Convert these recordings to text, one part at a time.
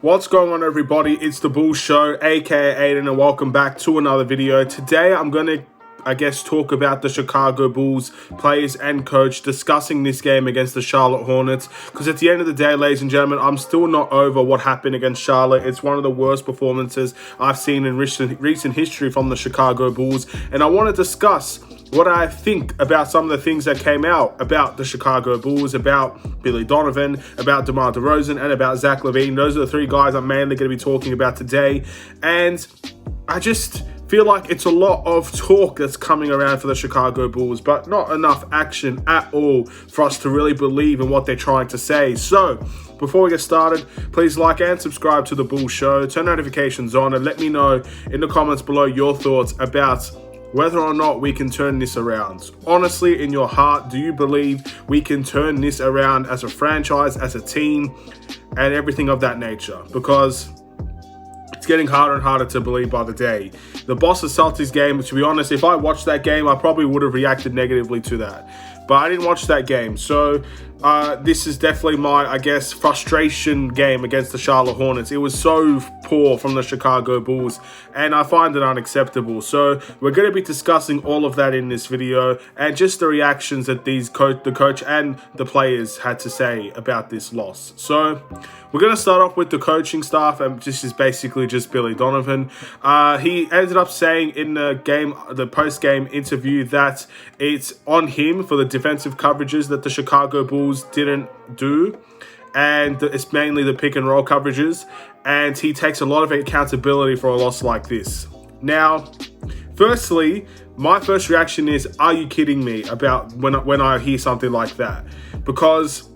What's going on, everybody? It's the Bull Show, aka Aidan, and welcome back to another video. Today I'm going to talk about the Chicago Bulls players and coach discussing this game against the Charlotte Hornets, because at the end of the day, ladies and gentlemen, I'm still not over what happened against Charlotte. It's one of the worst performances I've seen in recent history from the Chicago Bulls, and I want to discuss what I think about some of the things that came out about the Chicago Bulls, about Billy Donovan, about Derozan, and about Zach Lavine. Those are the three guys I'm mainly going to be talking about today, and I just feel like it's a lot of talk that's coming around for the Chicago Bulls, but not enough action at all for us to really believe in what they're trying to say. So, before we get started, please like and subscribe to the Bull Show, turn notifications on, and let me know in the comments below your thoughts about whether or not we can turn this around. Honestly, in your heart, do you believe we can turn this around as a franchise, as a team, and everything of that nature? Because it's getting harder and harder to believe by the day. The Boston Celtics game, to be honest, if I watched that game, I probably would have reacted negatively to that. But I didn't watch that game. So this is definitely my, frustration game against the Charlotte Hornets. It was so poor from the Chicago Bulls, and I find it unacceptable. So we're going to be discussing all of that in this video, and just the reactions that the coach and the players had to say about this loss. So we're going to start off with the coaching staff, and this is basically just Billy Donovan. He ended up saying in the post-game interview that it's on him for the defensive coverages that the Chicago Bulls didn't do, and it's mainly the pick and roll coverages, and he takes a lot of accountability for a loss like this. Now, firstly, my first reaction is, are you kidding me about when I hear something like that? Because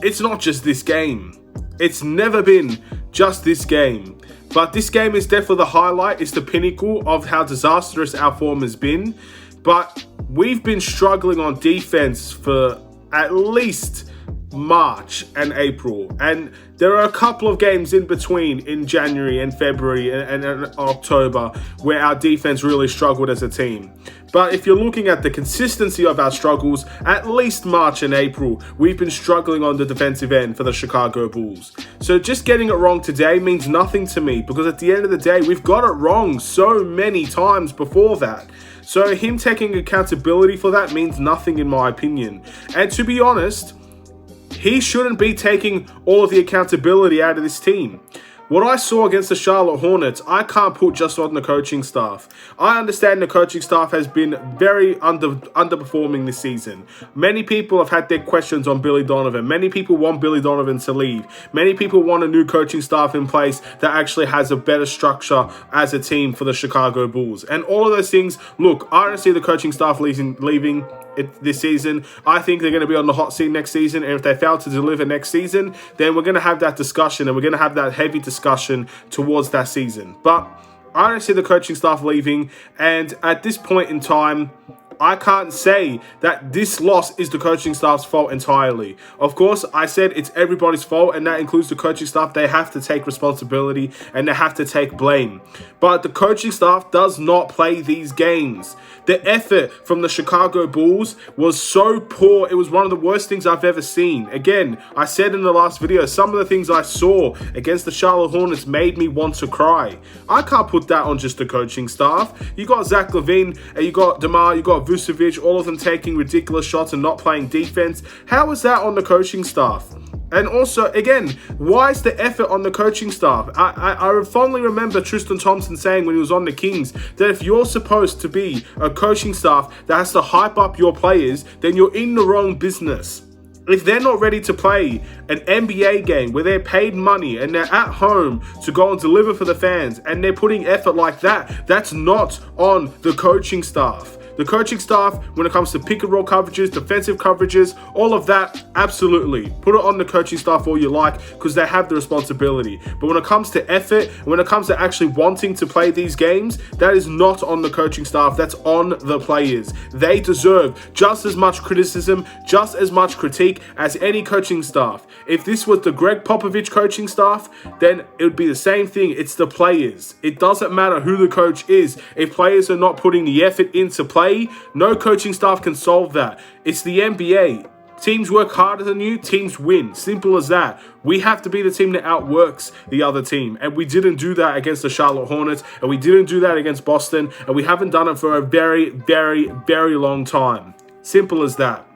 it's not just this game. It's never been just this game. But this game is definitely the highlight. It's the pinnacle of how disastrous our form has been. But we've been struggling on defense for at least March and April. And there are a couple of games in between in January and February and October where our defense really struggled as a team. But if you're looking at the consistency of our struggles, at least March and April, we've been struggling on the defensive end for the Chicago Bulls. So just getting it wrong today means nothing to me, because at the end of the day, we've got it wrong so many times before that. So him taking accountability for that means nothing in my opinion. And to be honest, he shouldn't be taking all of the accountability out of this team. What I saw against the Charlotte Hornets, I can't put just on the coaching staff. I understand the coaching staff has been very underperforming this season. Many people have had their questions on Billy Donovan. Many people want Billy Donovan to leave. Many people want a new coaching staff in place that actually has a better structure as a team for the Chicago Bulls. And all of those things, look, I don't see the coaching staff leaving this season. I think they're going to be on the hot seat next season, and if they fail to deliver next season, then we're going to have that discussion, and we're going to have that heavy discussion towards that season. But I don't see the coaching staff leaving, and at this point in time, I can't say that this loss is the coaching staff's fault entirely. Of course, I said it's everybody's fault, and that includes the coaching staff. They have to take responsibility, and they have to take blame. But the coaching staff does not play these games. The effort from the Chicago Bulls was so poor. It was one of the worst things I've ever seen. Again, I said in the last video, some of the things I saw against the Charlotte Hornets made me want to cry. I can't put that on just the coaching staff. You got Zach Lavine, and you got DeMar, you got Vucevic, all of them taking ridiculous shots and not playing defense. How is that on the coaching staff? And also, again, why is the effort on the coaching staff? I fondly remember Tristan Thompson saying when he was on the Kings that if you're supposed to be a coaching staff that has to hype up your players, then you're in the wrong business. If they're not ready to play an NBA game where they're paid money and they're at home to go and deliver for the fans, and they're putting effort like that, that's not on the coaching staff. The coaching staff, when it comes to pick and roll coverages, defensive coverages, all of that, absolutely. Put it on the coaching staff all you like, because they have the responsibility. But when it comes to effort, when it comes to actually wanting to play these games, that is not on the coaching staff, that's on the players. They deserve just as much criticism, just as much critique as any coaching staff. If this was the Greg Popovich coaching staff, then it would be the same thing. It's the players. It doesn't matter who the coach is. If players are not putting the effort into play, no coaching staff can solve that. It's the NBA. Teams work harder than you, teams win. Simple as that. We have to be the team that outworks the other team. And we didn't do that against the Charlotte Hornets. And we didn't do that against Boston. And we haven't done it for a very, very, very long time. Simple as that.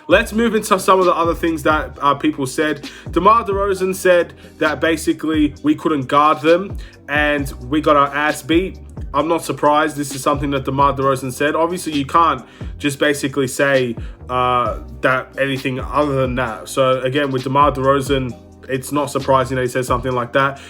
Let's move into some of the other things that people said. DeMar DeRozan said that basically we couldn't guard them and we got our ass beat. I'm not surprised. This is something that DeMar DeRozan said. Obviously, you can't just basically say that anything other than that. So again, with DeMar DeRozan, it's not surprising that he said something like that.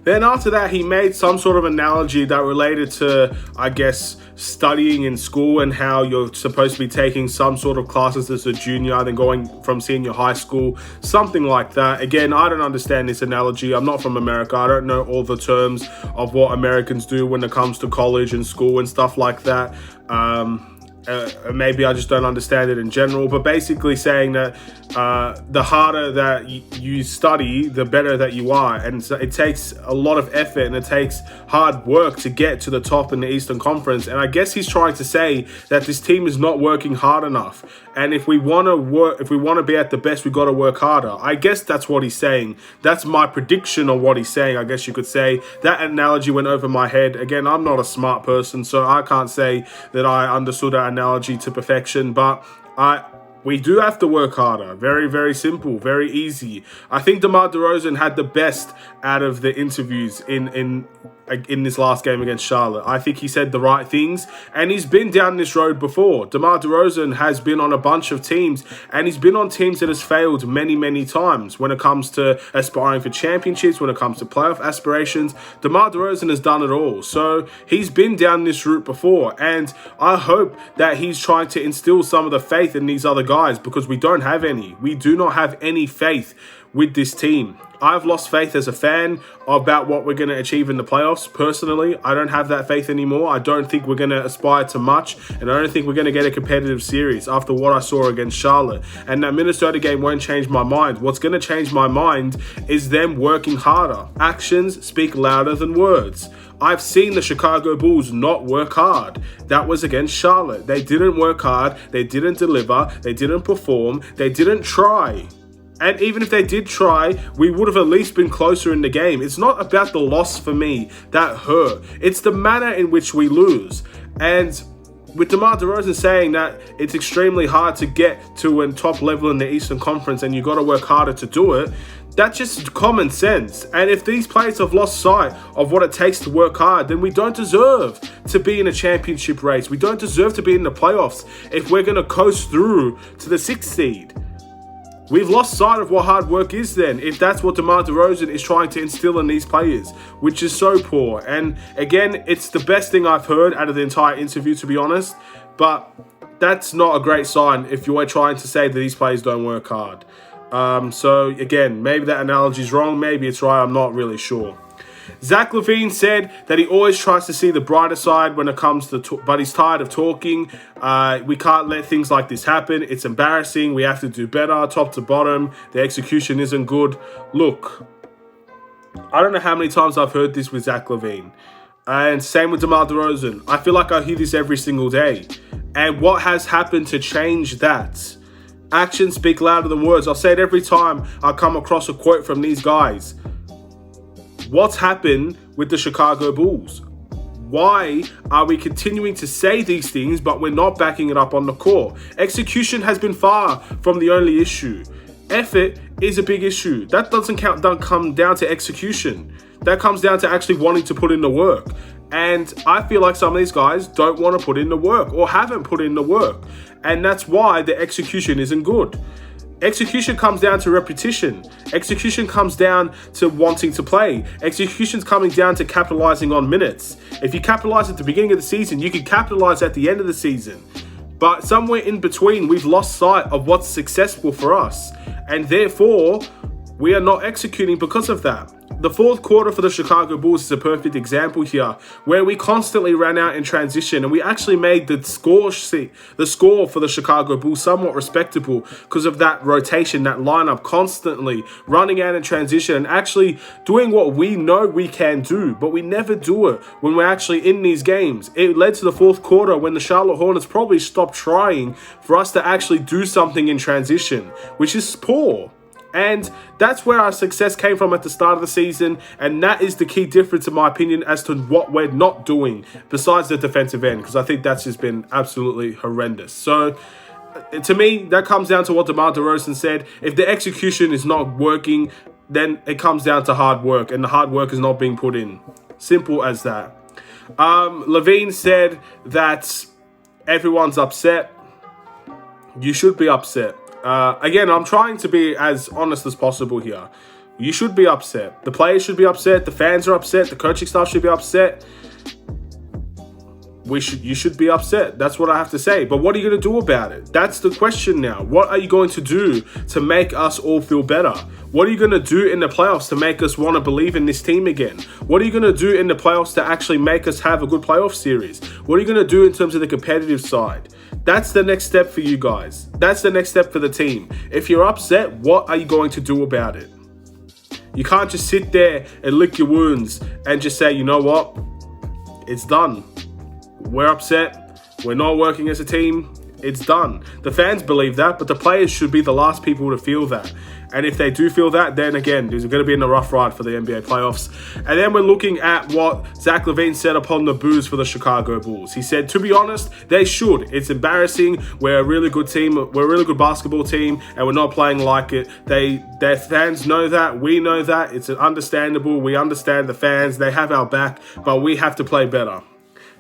Then after that, he made some sort of analogy that related to, I guess, studying in school and how you're supposed to be taking some sort of classes as a junior, then going from senior high school, something like that. Again, I don't understand this analogy. I'm not from America. I don't know all the terms of what Americans do when it comes to college and school and stuff like that. Maybe I just don't understand it in general, but basically saying that the harder that you study, the better that you are. And so it takes a lot of effort and it takes hard work to get to the top in the Eastern Conference. And I guess he's trying to say that this team is not working hard enough. And if we want to be at the best, we got to work harder. I guess that's what he's saying. That's my prediction on what he's saying, I guess you could say. That analogy went over my head. Again, I'm not a smart person, so I can't say that I understood that analogy to perfection, but we do have to work harder. Very, very simple, very easy. I think DeMar DeRozan had the best out of the interviews in this last game against Charlotte. I think he said the right things, and he's been down this road before. DeMar DeRozan has been on a bunch of teams, and he's been on teams that has failed many, many times when it comes to aspiring for championships, when it comes to playoff aspirations. DeMar DeRozan has done it all. So he's been down this route before, and I hope that he's trying to instill some of the faith in these other guys, because we don't have any. We do not have any faith with this team. I've lost faith as a fan about what we're going to achieve in the playoffs. Personally, I don't have that faith anymore. I don't think we're going to aspire to much, and I don't think we're going to get a competitive series after what I saw against Charlotte. And that Minnesota game won't change my mind. What's going to change my mind is them working harder. Actions speak louder than words. I've seen the Chicago Bulls not work hard. That was against Charlotte. They didn't work hard. They didn't deliver. They didn't perform. They didn't try. And even if they did try, we would have at least been closer in the game. It's not about the loss for me that hurt. It's the manner in which we lose. And with DeMar DeRozan saying that it's extremely hard to get to a top level in the Eastern Conference and you got to work harder to do it, that's just common sense. And if these players have lost sight of what it takes to work hard, then we don't deserve to be in a championship race. We don't deserve to be in the playoffs if we're going to coast through to the 6th seed. We've lost sight of what hard work is then, if that's what DeMar DeRozan is trying to instill in these players, which is so poor. And again, it's the best thing I've heard out of the entire interview, to be honest. But that's not a great sign if you're trying to say that these players don't work hard. So again, maybe that analogy is wrong, maybe it's right, I'm not really sure. Zach Lavine said that he always tries to see the brighter side when it comes to, but he's tired of talking. We can't let things like this happen. It's embarrassing. We have to do better, top to bottom. The execution isn't good. Look, I don't know how many times I've heard this with Zach Lavine. And same with DeMar DeRozan. I feel like I hear this every single day. And what has happened to change that? Actions speak louder than words. I'll say it every time I come across a quote from these guys. What's happened with the Chicago Bulls? Why are we continuing to say these things, but we're not backing it up on the court? Execution has been far from the only issue. Effort is a big issue. That doesn't come down to execution. That comes down to actually wanting to put in the work. And I feel like some of these guys don't want to put in the work or haven't put in the work. And that's why the execution isn't good. Execution comes down to repetition. Execution comes down to wanting to play. Execution's coming down to capitalizing on minutes. If you capitalize at the beginning of the season, you can capitalize at the end of the season. But somewhere in between, we've lost sight of what's successful for us. And therefore, we are not executing because of that. The fourth quarter for the Chicago Bulls is a perfect example here, where we constantly ran out in transition, and we actually made the score for the Chicago Bulls somewhat respectable because of that rotation, that lineup constantly running out in transition and actually doing what we know we can do, but we never do it when we're actually in these games. It led to the fourth quarter when the Charlotte Hornets probably stopped trying for us to actually do something in transition, which is poor. And that's where our success came from at the start of the season, and that is the key difference, in my opinion, as to what we're not doing besides the defensive end, because I think that's just been absolutely horrendous. So, to me, that comes down to what DeMar DeRozan said. If the execution is not working, then it comes down to hard work, and the hard work is not being put in. Simple as that. Lavine said that everyone's upset. You should be upset. Again, I'm trying to be as honest as possible here. You should be upset. The players should be upset. The fans are upset. The coaching staff should be upset. You should be upset. That's what I have to say. But what are you going to do about it? That's the question now. What are you going to do to make us all feel better? What are you going to do in the playoffs to make us want to believe in this team again? What are you going to do in the playoffs to actually make us have a good playoff series? What are you going to do in terms of the competitive side? That's the next step for you guys. That's the next step for the team. If you're upset, what are you going to do about it? You can't just sit there and lick your wounds and just say, you know what? It's done. We're upset. We're not working as a team. It's done. The fans believe that, but the players should be the last people to feel that. And if they do feel that, then again, there's going to be in a rough ride for the NBA playoffs. And then we're looking at what Zach Lavine said upon the boos for the Chicago Bulls. He said, to be honest, they should. It's embarrassing. We're a really good team. We're a really good basketball team, and we're not playing like it. Their fans know that. We know that. It's understandable. We understand the fans. They have our back, but we have to play better.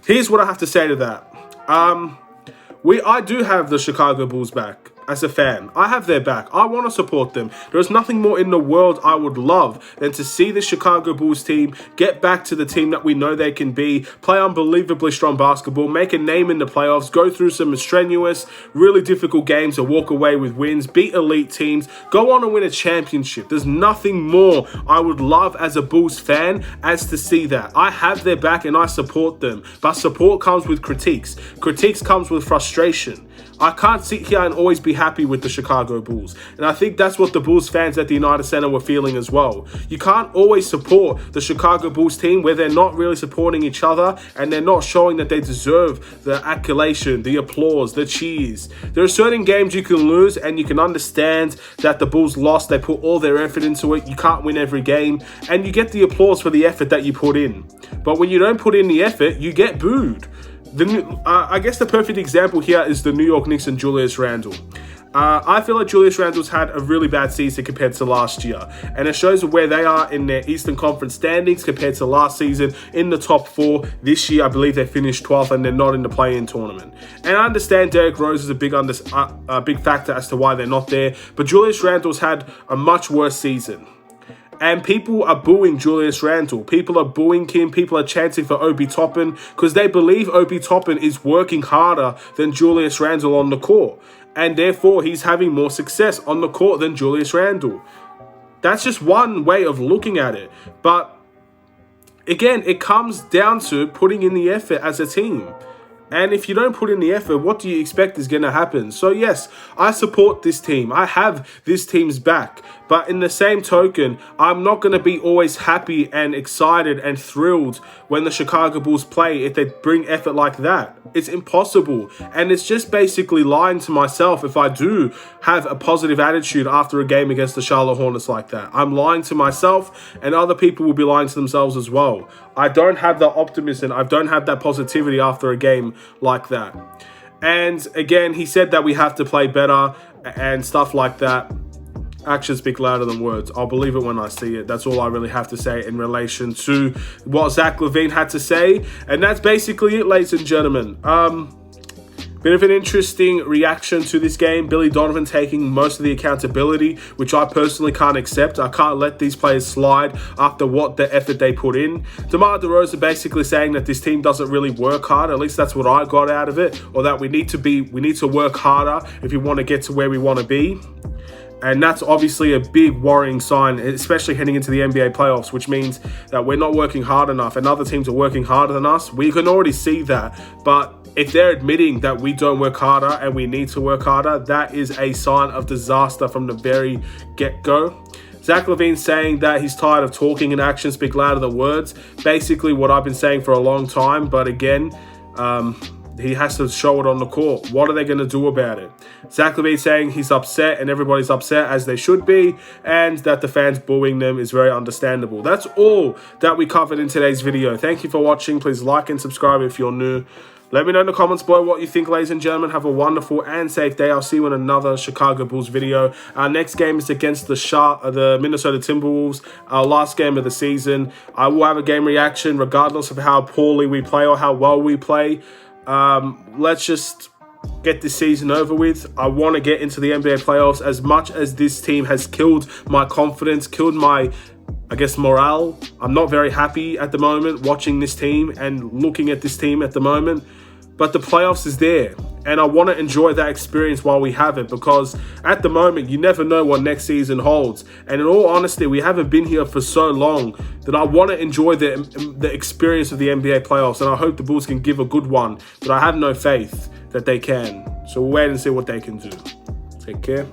Here's what I have to say to that. I do have the Chicago Bulls back. As a fan, I have their back. I want to support them. There's nothing more in the world I would love than to see the Chicago Bulls team get back to the team that we know they can be, play unbelievably strong basketball, make a name in the playoffs, go through some strenuous, really difficult games and walk away with wins, beat elite teams, go on and win a championship. There's nothing more I would love as a Bulls fan as to see that. I have their back and I support them, but support comes with critiques. Critiques comes with frustration. I can't sit here and always be happy with the Chicago Bulls. And I think that's what the Bulls fans at the United Center were feeling as well. You can't always support the Chicago Bulls team where they're not really supporting each other and they're not showing that they deserve the accolation, the applause, the cheers. There are certain games you can lose and you can understand that the Bulls lost. They put all their effort into it. You can't win every game. And you get the applause for the effort that you put in. But when you don't put in the effort, you get booed. I guess the perfect example here is the New York Knicks and Julius Randle. I feel like Julius Randle's had a really bad season compared to last year. And it shows where they are in their Eastern Conference standings compared to last season in the top 4. This year, I believe they finished 12th and they're not in the play-in tournament. And I understand Derrick Rose is a big factor as to why they're not there. But Julius Randle's had a much worse season. And people are booing Julius Randle. People are booing him. People are chanting for Obi Toppin because they believe Obi Toppin is working harder than Julius Randle on the court. And therefore, he's having more success on the court than Julius Randle. That's just one way of looking at it. But again, it comes down to putting in the effort as a team. And if you don't put in the effort, what do you expect is going to happen? So yes, I support this team. I have this team's back. But in the same token, I'm not going to be always happy and excited and thrilled when the Chicago Bulls play if they bring effort like that. It's impossible. And it's just basically lying to myself if I do have a positive attitude after a game against the Charlotte Hornets like that. I'm lying to myself and other people will be lying to themselves as well. I don't have that optimism. I don't have that positivity after a game like that. And again, he said that we have to play better and stuff like that. Actions speak louder than words. I'll believe it when I see it. That's all I really have to say in relation to what Zach Lavine had to say. And that's basically it, ladies and gentlemen. Bit of an interesting reaction to this game. Billy Donovan taking most of the accountability, which I personally can't accept. I can't let these players slide after what the effort they put in. DeMar DeRozan basically saying that this team doesn't really work hard. At least that's what I got out of it. Or that we need to work harder if we want to get to where we want to be. And that's obviously a big worrying sign, especially heading into the NBA playoffs, which means that we're not working hard enough and other teams are working harder than us. We can already see that. But if they're admitting that we don't work harder and we need to work harder, that is a sign of disaster from the very get-go. Zach Lavine saying that he's tired of talking and actions speak louder than words. Basically what I've been saying for a long time, but again, he has to show it on the court. What are they going to do about it? Zach Lavine saying he's upset and everybody's upset, as they should be, and that the fans booing them is very understandable. That's all that we covered in today's video. Thank you for watching. Please like and subscribe if you're new. Let me know in the comments below what you think, ladies and gentlemen. Have a wonderful and safe day. I'll see you in another Chicago Bulls video. Our next game is against the Minnesota Timberwolves, our last game of the season. I will have a game reaction regardless of how poorly we play or how well we play. Let's just get this season over with. I want to get into the NBA playoffs. As much as this team has killed my confidence, killed my, I guess, morale, I'm not very happy at the moment watching this team and looking at this team at the moment. But the playoffs is there, and I want to enjoy that experience while we have it, because at the moment, you never know what next season holds. And in all honesty, we haven't been here for so long that I want to enjoy the experience of the NBA playoffs, and I hope the Bulls can give a good one, but I have no faith that they can. So we'll wait and see what they can do. Take care.